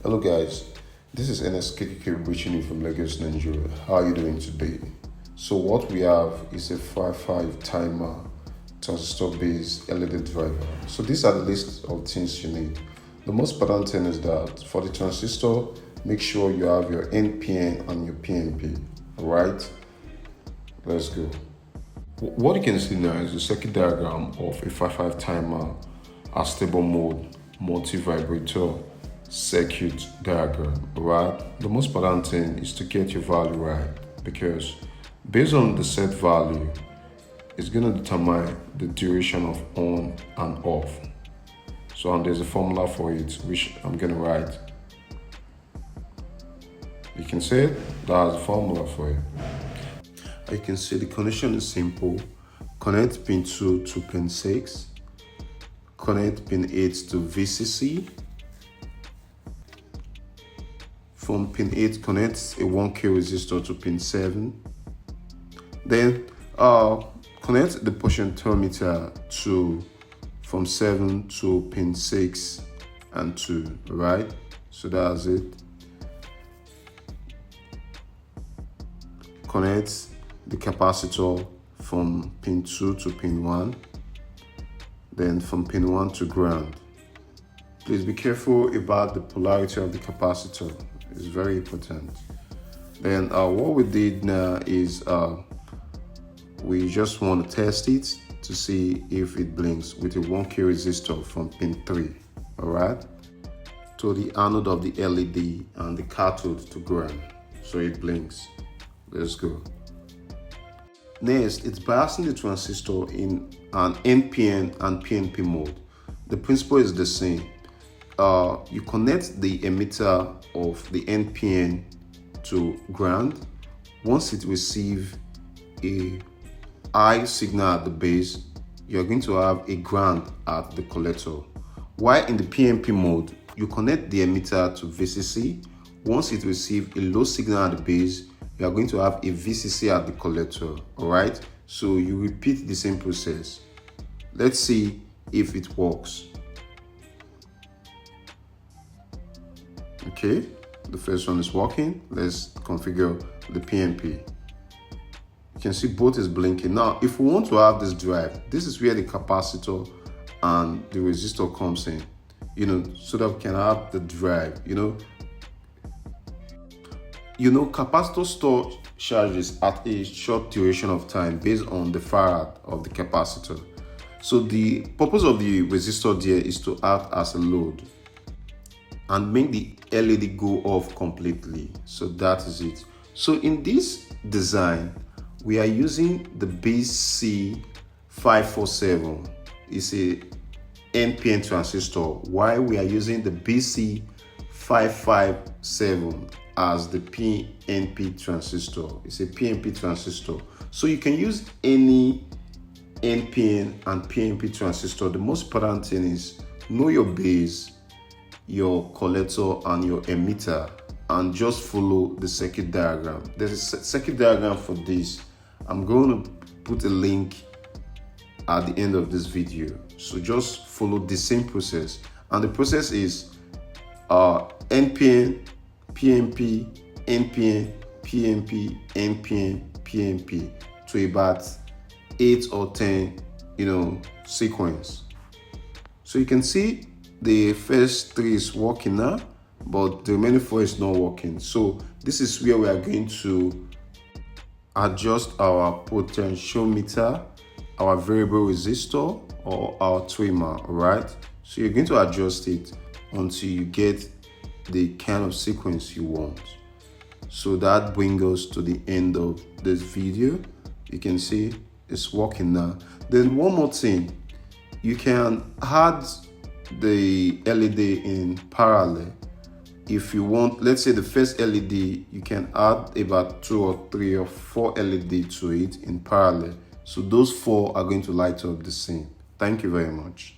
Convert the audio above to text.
Hello guys, this is NSKK reaching you from Lagos, Nigeria. How are you doing today? So what we have is a 555Timer transistor based LED driver. So these are the list of things you need. The most important thing is that for the transistor, make sure you have your NPN and your PNP. Alright, let's go. What you can see now is the circuit diagram of a 555Timer, a stable mode, multi-vibrator circuit diagram, right? The most important thing is to get your value right, because based on the set value, it's going to determine the duration of on and off. So and there's a formula for it, which I'm going to write. You can see it, that's the formula for it. You can see the connection is simple. Connect pin 2 to pin 6. Connect pin 8 to VCC. From pin 8, connect a 1K resistor to pin 7. Then connect the potentiometer from 7 to pin 6 and 2, right? So that's it. Connect the capacitor from pin 2 to pin 1. Then from pin 1 to ground. Please be careful about the polarity of the capacitor. It's very important. Then what we did now is we just want to test it to see if it blinks with a 1K resistor from pin 3. Alright, to the anode of the LED and the cathode to ground, so it blinks. Let's go. Next, it's biasing the transistor in an NPN and PNP mode. The principle is the same. You connect the emitter of the NPN to ground. Once it receives a high signal at the base, you're going to have a ground at the collector. While in the PNP mode, you connect the emitter to VCC. Once it receives a low signal at the base, you are going to have a VCC at the collector. Alright, so you repeat the same process. Let's see if it works. Okay, the first one is working. Let's configure the PNP. You can see both is blinking. Now, if we want to have this drive, this is where the capacitor and the resistor comes in, so that we can have the drive, capacitor store charges at a short duration of time based on the farad of the capacitor. So the purpose of the resistor there is to act as a load and make the LED go off completely. So that is it. So in this design, we are using the BC547. It's a NPN transistor, while we are using the BC557 as the PNP transistor. It's a PNP transistor. So you can use any NPN and PNP transistor. The most important thing is know your base, your collector and your emitter, and just follow the circuit diagram. There's a circuit diagram for this. I'm going to put a link at the end of this video, so just follow the same process. And the process is NPN, PNP, NPN, PNP, NPN, PNP, to about 8 or 10 sequence. So you can see the first 3 is working now, but the remaining 4 is not working. So this is where we are going to adjust our potentiometer, our variable resistor, or our trimmer. Alright, so you're going to adjust it until you get the kind of sequence you want. So that brings us to the end of this video. You can see it's working now. Then one more thing, you can add the LED in parallel. If you want, let's say the first LED, you can add about 2 or 3 or 4 LED to it in parallel. So those 4 are going to light up the same. Thank you very much.